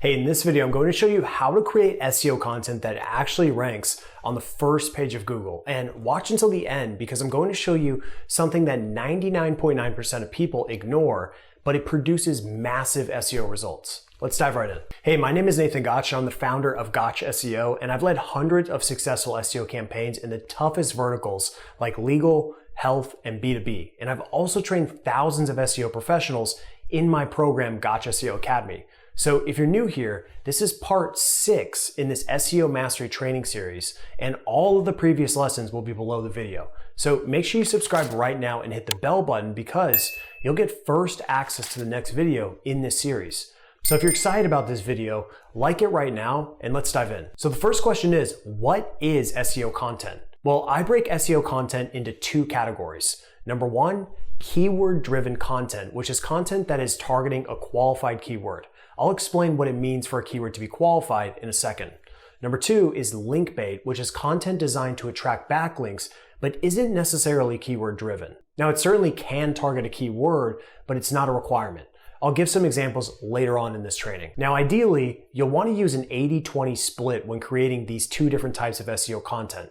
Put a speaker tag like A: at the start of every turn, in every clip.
A: Hey, in this video, I'm going to show you how to create SEO content that actually ranks on the first page of Google. And watch until the end because I'm going to show you something that 99.9% of people ignore, but it produces massive SEO results. Let's dive right in. Hey, my name is Nathan Gotch. I'm the founder of Gotch SEO, and I've led hundreds of successful SEO campaigns in the toughest verticals like legal, health, and B2B. And I've also trained thousands of SEO professionals in my program, Gotch SEO Academy. So if you're new here, this is part 6 in this SEO Mastery training series, and all of the previous lessons will be below the video. So make sure you subscribe right now and hit the bell button because you'll get first access to the next video in this series. So if you're excited about this video, like it right now and let's dive in. So the first question is, what is SEO content? Well, I break SEO content into 2 categories. Number 1, keyword-driven content, which is content that is targeting a qualified keyword. I'll explain what it means for a keyword to be qualified in a second. Number 2 is link bait, which is content designed to attract backlinks, but isn't necessarily keyword-driven. Now, it certainly can target a keyword, but it's not a requirement. I'll give some examples later on in this training. Now, ideally, you'll want to use an 80-20 split when creating these 2 different types of SEO content.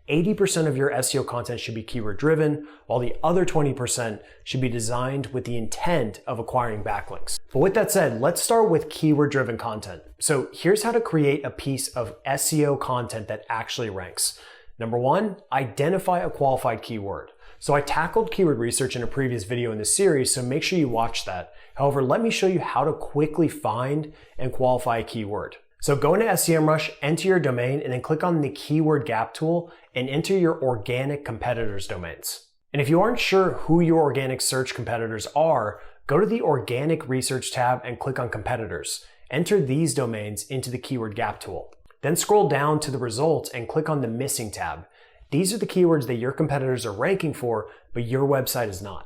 A: 80% of your SEO content should be keyword driven, while the other 20% should be designed with the intent of acquiring backlinks. But with that said, let's start with keyword driven content. So here's how to create a piece of SEO content that actually ranks. Number 1, identify a qualified keyword. So I tackled keyword research in a previous video in this series, so make sure you watch that. However, let me show you how to quickly find and qualify a keyword. So go into Semrush, enter your domain, and then click on the keyword gap tool and enter your organic competitors domains. And if you aren't sure who your organic search competitors are, go to the organic research tab and click on competitors. Enter these domains into the keyword gap tool. Then scroll down to the results and click on the missing tab. These are the keywords that your competitors are ranking for, but your website is not.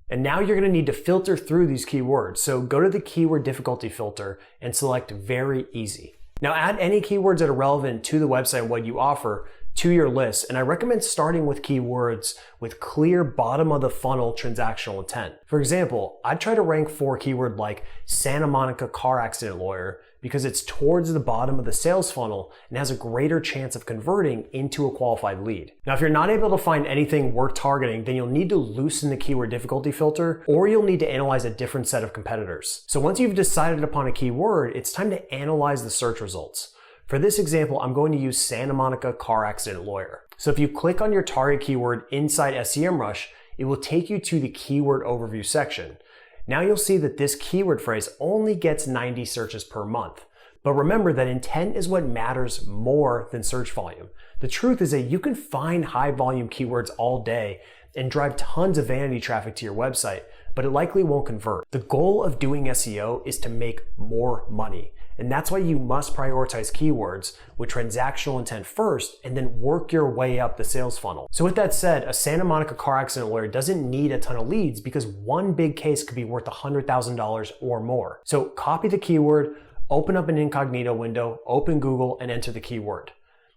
A: And now you're going to need to filter through these keywords. So go to the keyword difficulty filter and select very easy. Now add any keywords that are relevant to the website and what you offer to your list. And I recommend starting with keywords with clear bottom of the funnel transactional intent. For example, I'd try to rank for a keyword like Santa Monica car accident lawyer because it's towards the bottom of the sales funnel and has a greater chance of converting into a qualified lead. Now, if you're not able to find anything worth targeting, then you'll need to loosen the keyword difficulty filter, or you'll need to analyze a different set of competitors. So once you've decided upon a keyword, it's time to analyze the search results. For this example, I'm going to use Santa Monica car accident lawyer. So if you click on your target keyword inside Semrush, it will take you to the keyword overview section. Now you'll see that this keyword phrase only gets 90 searches per month. But remember that intent is what matters more than search volume. The truth is that you can find high volume keywords all day and drive tons of vanity traffic to your website, but it likely won't convert. The goal of doing SEO is to make more money. And that's why you must prioritize keywords with transactional intent first and then work your way up the sales funnel. So with that said, a Santa Monica car accident lawyer doesn't need a ton of leads because one big case could be worth $100,000 or more. So copy the keyword, open up an incognito window, open Google, and enter the keyword.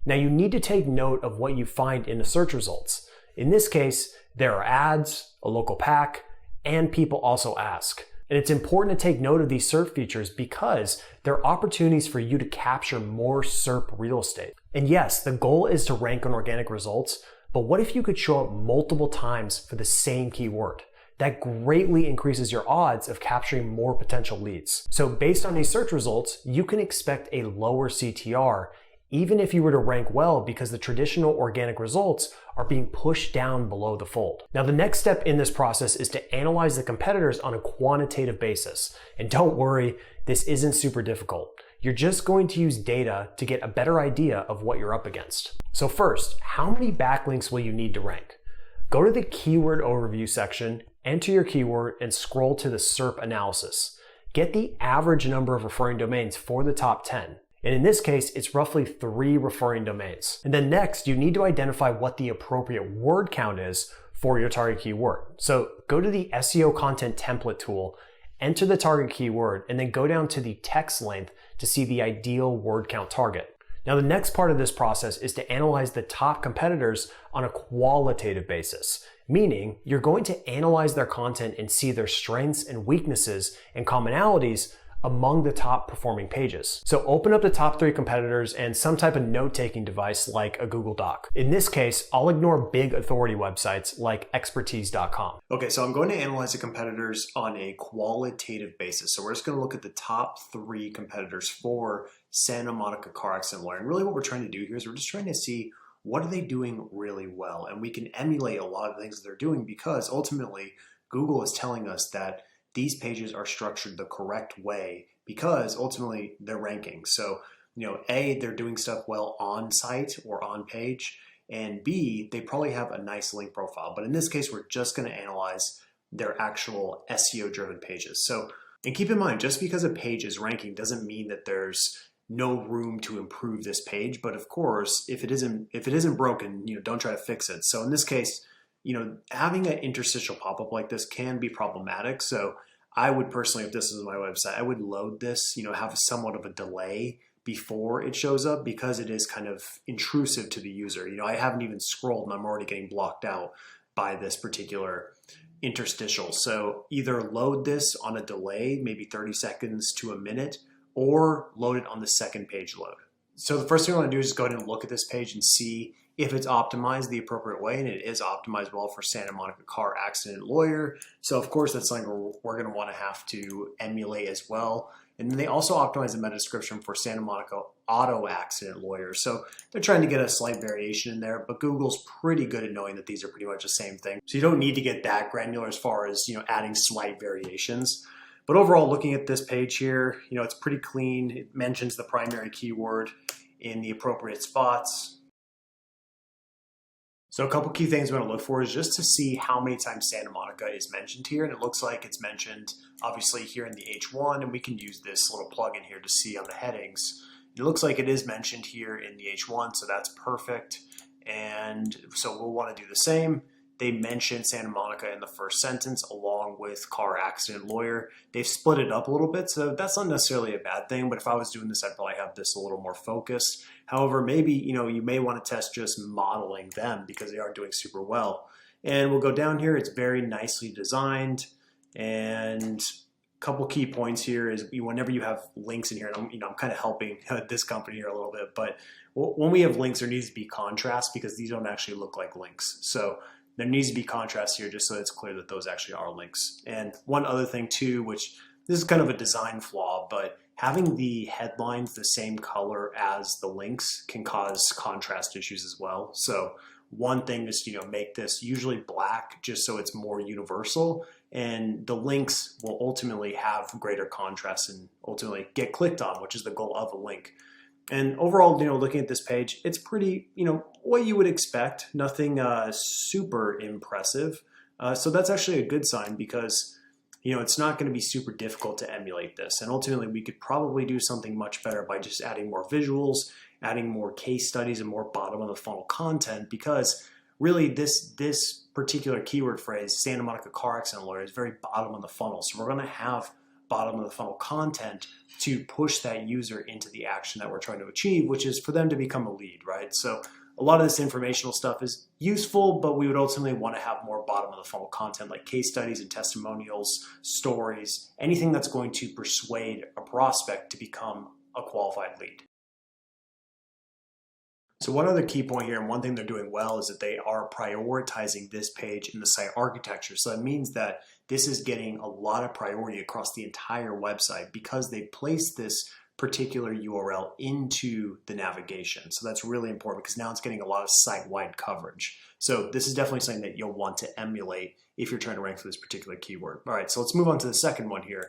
A: Now you need to take note of what you find in the search results. In this case, there are ads, a local pack, and people also ask. And it's important to take note of these SERP features because they're opportunities for you to capture more SERP real estate. And yes, the goal is to rank on organic results, but what if you could show up multiple times for the same keyword? That greatly increases your odds of capturing more potential leads. So based on these search results, you can expect a lower CTR even if you were to rank well because the traditional organic results are being pushed down below the fold. Now, the next step in this process is to analyze the competitors on a quantitative basis. And don't worry, this isn't super difficult. You're just going to use data to get a better idea of what you're up against. So first, how many backlinks will you need to rank? Go to the keyword overview section, enter your keyword, and scroll to the SERP analysis. Get the average number of referring domains for the top 10. And in this case, it's roughly 3 referring domains. And then next, you need to identify what the appropriate word count is for your target keyword. So go to the SEO Content Template tool, enter the target keyword, and then go down to the text length to see the ideal word count target. Now, the next part of this process is to analyze the top competitors on a qualitative basis, meaning you're going to analyze their content and see their strengths and weaknesses and commonalities among the top performing pages. So open up the top 3 competitors and some type of note-taking device like a Google Doc. In this case, I'll ignore big authority websites like expertise.com. Okay, so I'm going to analyze the competitors on a qualitative basis. So we're just going to look at the top 3 competitors for Santa Monica car accident lawyer. And really what we're trying to do here is we're just trying to see what are they doing really well. And we can emulate a lot of things that they're doing because ultimately Google is telling us that these pages are structured the correct way because ultimately they're ranking. So, A, they're doing stuff well on site or on page, and B, they probably have a nice link profile. But in this case, we're just going to analyze their actual SEO driven pages. So, and keep in mind, just because a page is ranking doesn't mean that there's no room to improve this page. But of course, if it isn't broken, don't try to fix it. So in this case, having an interstitial pop-up like this can be problematic. So I would personally, if this is my website, I would load this, have somewhat of a delay before it shows up because it is kind of intrusive to the user. I haven't even scrolled and I'm already getting blocked out by this particular interstitial. So either load this on a delay, maybe 30 seconds to a minute, or load it on the second page load. So the first thing I want to do is go ahead and look at this page and see if it's optimized the appropriate way, and it is optimized well for Santa Monica car accident lawyer. So of course that's something we're going to want to have to emulate as well. And then they also optimize the meta description for Santa Monica auto accident lawyer. So they're trying to get a slight variation in there, but Google's pretty good at knowing that these are pretty much the same thing. So you don't need to get that granular as far as adding slight variations. But overall, looking at this page here, it's pretty clean. It mentions the primary keyword in the appropriate spots. So a couple key things we want to look for is just to see how many times Santa Monica is mentioned here. And it looks like it's mentioned obviously here in the H1, and we can use this little plugin here to see on the headings. It looks like it is mentioned here in the H1, so that's perfect. And so we'll want to do the same. They mention Santa Monica in the first sentence along with car accident lawyer. They've split it up a little bit, so that's not necessarily a bad thing, but if I was doing this, I'd probably have this a little more focused. However, maybe you may want to test just modeling them because they are doing super well. And we'll go down here. It's very nicely designed, and a couple key points here is whenever you have links in here, and I'm kind of helping this company here a little bit, but when we have links, there needs to be contrast because these don't actually look like links. So there needs to be contrast here just so it's clear that those actually are links. And one other thing too, which this is kind of a design flaw, but having the headlines the same color as the links can cause contrast issues as well. So one thing is, make this usually black just so it's more universal, and the links will ultimately have greater contrast and ultimately get clicked on, which is the goal of a link. And overall, looking at this page, it's pretty, what you would expect, nothing super impressive. So that's actually a good sign because, it's not going to be super difficult to emulate this. And ultimately, we could probably do something much better by just adding more visuals, adding more case studies and more bottom of the funnel content, because really this particular keyword phrase, Santa Monica car accident lawyer, is very bottom of the funnel. So we're going to have bottom of the funnel content to push that user into the action that we're trying to achieve, which is for them to become a lead, right? So a lot of this informational stuff is useful, but we would ultimately want to have more bottom of the funnel content like case studies and testimonials, stories, anything that's going to persuade a prospect to become a qualified lead. So one other key point here, and one thing they're doing well, is that they are prioritizing this page in the site architecture. So that means that this is getting a lot of priority across the entire website because they placed this particular URL into the navigation. So that's really important because now it's getting a lot of site-wide coverage. So this is definitely something that you'll want to emulate if you're trying to rank for this particular keyword. All right, so let's move on to the second one here.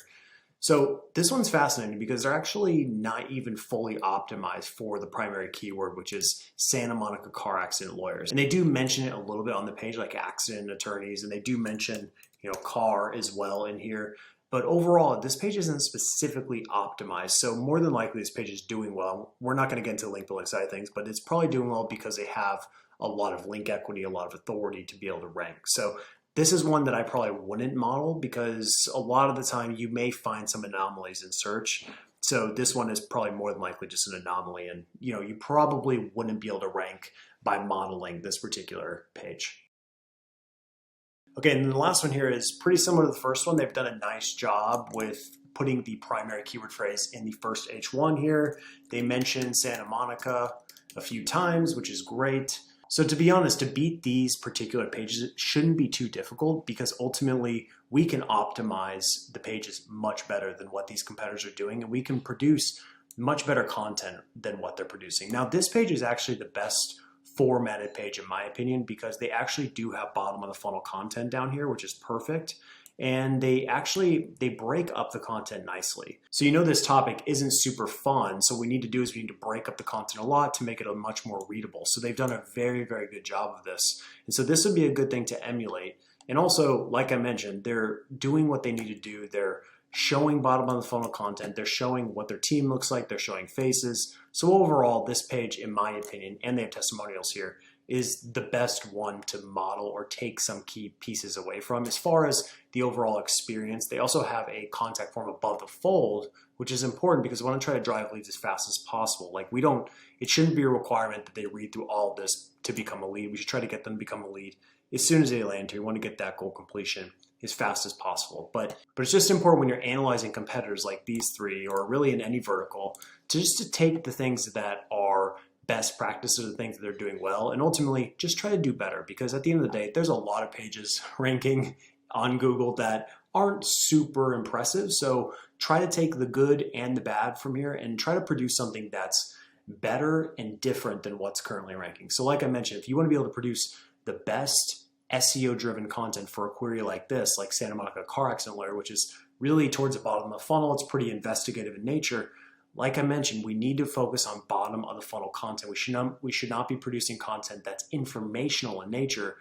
A: So this one's fascinating because they're actually not even fully optimized for the primary keyword, which is Santa Monica car accident lawyers. And they do mention it a little bit on the page, like accident attorneys, and they do mention, car as well in here. But overall, this page isn't specifically optimized. So more than likely, this page is doing well. We're not going to get into the link building side of things, but it's probably doing well because they have a lot of link equity, a lot of authority to be able to rank. So this is one that I probably wouldn't model because a lot of the time you may find some anomalies in search. So this one is probably more than likely just an anomaly, and you probably wouldn't be able to rank by modeling this particular page. Okay, and the last one here is pretty similar to the first one. They've done a nice job with putting the primary keyword phrase in the first H1 here. They mention Santa Monica a few times, which is great. So to be honest, to beat these particular pages, it shouldn't be too difficult because ultimately we can optimize the pages much better than what these competitors are doing, and we can produce much better content than what they're producing. Now, this page is actually the best formatted page in my opinion because they actually do have bottom of the funnel content down here, which is perfect. And they break up the content nicely. So you know this topic isn't super fun, so what we need to do is we need to break up the content a lot to make it a much more readable. So they've done a very, very good job of this. And so this would be a good thing to emulate. And also, like I mentioned, they're doing what they need to do. They're showing bottom of the funnel content. They're showing what their team looks like. They're showing faces. So overall, this page, in my opinion, and they have testimonials here, is the best one to model or take some key pieces away from. As far as the overall experience, they also have a contact form above the fold, which is important because we want to try to drive leads as fast as possible. Like it shouldn't be a requirement that they read through all of this to become a lead. We should try to get them to become a lead as soon as they land here. We want to get that goal completion as fast as possible. But it's just important when you're analyzing competitors like these three, or really in any vertical, to take the things that are best practices, the things that they're doing well, and ultimately just try to do better, because at the end of the day, there's a lot of pages ranking on Google that aren't super impressive. So try to take the good and the bad from here and try to produce something that's better and different than what's currently ranking. So like I mentioned, if you want to be able to produce the best SEO driven content for a query like this, like Santa Monica car accident lawyer, which is really towards the bottom of the funnel, it's pretty investigative in nature. Like I mentioned, we need to focus on bottom of the funnel content. We should not be producing content that's informational in nature,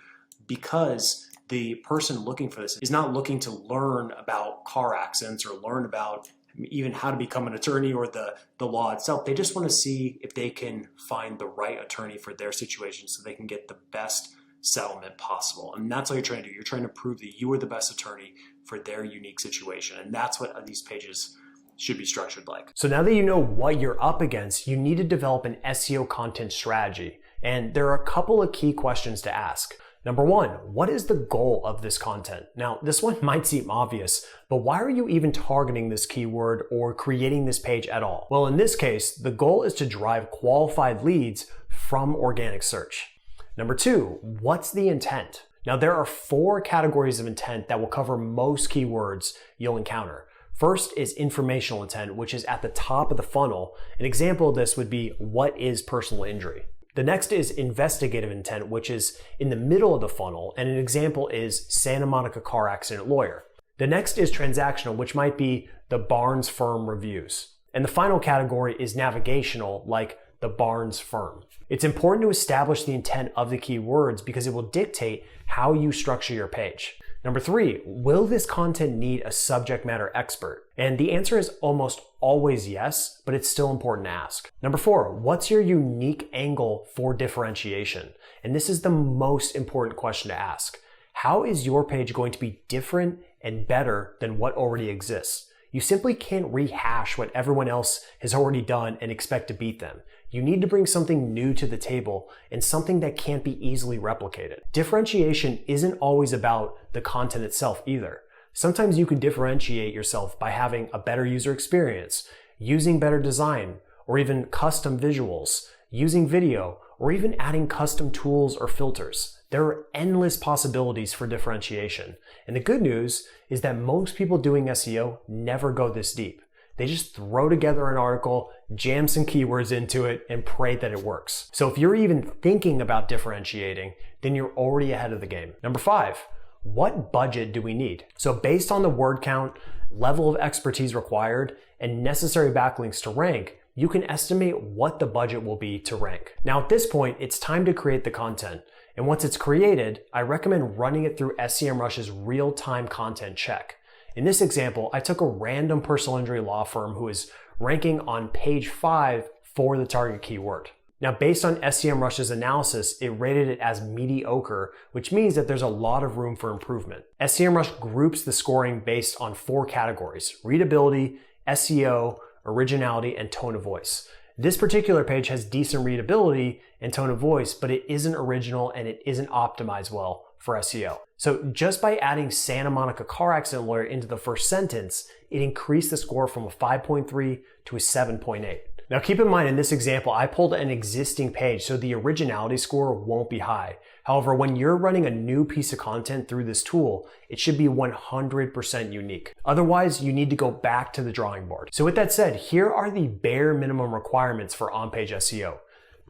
A: because the person looking for this is not looking to learn about car accidents or learn about even how to become an attorney or the law itself. They just want to see if they can find the right attorney for their situation so they can get the best settlement possible. And that's all you're trying to do. You're trying to prove that you are the best attorney for their unique situation. And that's what these pages should be structured like. So now that you know what you're up against, you need to develop an SEO content strategy. And there are a couple of key questions to ask. Number one, what is the goal of this content? Now, this one might seem obvious, but why are you even targeting this keyword or creating this page at all? Well, in this case, the goal is to drive qualified leads from organic search. Number two, what's the intent? Now, there are 4 categories of intent that will cover most keywords you'll encounter. First is informational intent, which is at the top of the funnel. An example of this would be, what is personal injury? The next is investigative intent, which is in the middle of the funnel, and an example is Santa Monica car accident lawyer. The next is transactional, which might be the Barnes firm reviews. And the final category is navigational, like the Barnes firm. It's important to establish the intent of the keywords because it will dictate how you structure your page. Number 3, will this content need a subject matter expert? And the answer is almost always yes, but it's still important to ask. Number 4, what's your unique angle for differentiation? And this is the most important question to ask. How is your page going to be different and better than what already exists? You simply can't rehash what everyone else has already done and expect to beat them. You need to bring something new to the table and something that can't be easily replicated. Differentiation isn't always about the content itself either. Sometimes you can differentiate yourself by having a better user experience, using better design, or even custom visuals, using video, or even adding custom tools or filters. There are endless possibilities for differentiation. And the good news is that most people doing SEO never go this deep. They just throw together an article, jam some keywords into it, and pray that it works. So if you're even thinking about differentiating, then you're already ahead of the game. Number 5, what budget do we need? So based on the word count, level of expertise required, and necessary backlinks to rank, you can estimate what the budget will be to rank. Now at this point, it's time to create the content. And once it's created, I recommend running it through Semrush's real-time content check. In this example, I took a random personal injury law firm who is ranking on page 5 for the target keyword. Now, based on Semrush's analysis, it rated it as mediocre, which means that there's a lot of room for improvement. Semrush groups the scoring based on 4 categories: readability, SEO, originality, and tone of voice. This particular page has decent readability and tone of voice, but it isn't original and it isn't optimized well for SEO. So just by adding Santa Monica car accident lawyer into the first sentence, it increased the score from a 5.3 to a 7.8. Now keep in mind in this example, I pulled an existing page, so the originality score won't be high. However, when you're running a new piece of content through this tool, it should be 100% unique. Otherwise, you need to go back to the drawing board. So with that said, here are the bare minimum requirements for on-page SEO.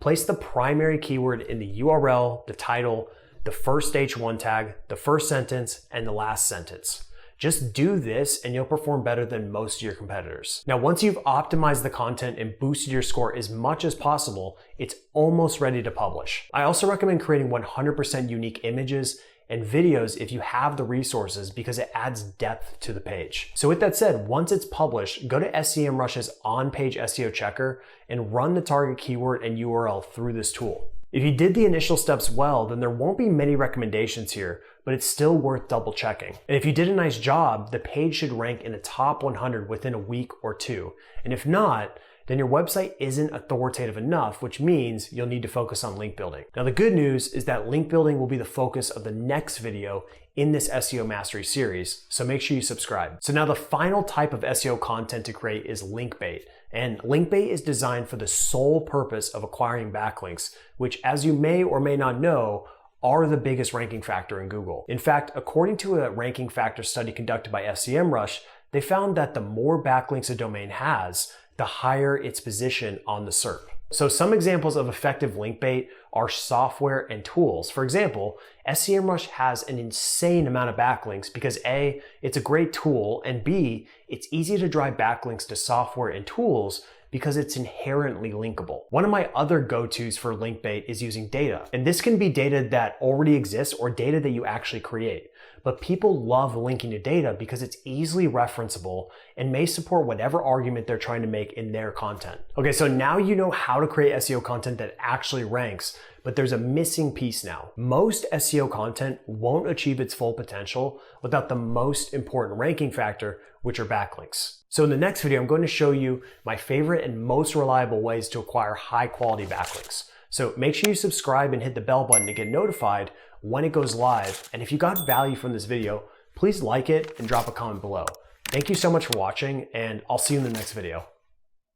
A: Place the primary keyword in the URL, the title, the first H1 tag, the first sentence, and the last sentence. Just do this and you'll perform better than most of your competitors. Now, once you've optimized the content and boosted your score as much as possible, it's almost ready to publish. I also recommend creating 100% unique images and videos if you have the resources because it adds depth to the page. So with that said, once it's published, go to Semrush's on-page SEO checker and run the target keyword and URL through this tool. If you did the initial steps well, then there won't be many recommendations here, but it's still worth double checking. And if you did a nice job, the page should rank in the top 100 within a week or two. And if not, then your website isn't authoritative enough, which means you'll need to focus on link building. Now, the good news is that link building will be the focus of the next video in this SEO Mastery series, so make sure you subscribe. So now the final type of SEO content to create is link bait. And link bait is designed for the sole purpose of acquiring backlinks, which, as you may or may not know, are the biggest ranking factor in Google. In fact, according to a ranking factor study conducted by Semrush, they found that the more backlinks a domain has, the higher its position on the SERP. So some examples of effective link bait are software and tools. For example, Semrush has an insane amount of backlinks because A, it's a great tool, and B, it's easy to drive backlinks to software and tools because it's inherently linkable. One of my other go-tos for link bait is using data. And this can be data that already exists or data that you actually create. But people love linking to data because it's easily referenceable and may support whatever argument they're trying to make in their content. Okay, so now you know how to create SEO content that actually ranks, but there's a missing piece now. Most SEO content won't achieve its full potential without the most important ranking factor, which are backlinks. So in the next video, I'm going to show you my favorite and most reliable ways to acquire high quality backlinks. So make sure you subscribe and hit the bell button to get notified when it goes live. And if you got value from this video, please like it and drop a comment below. Thank you so much for watching, and I'll see you in the next video.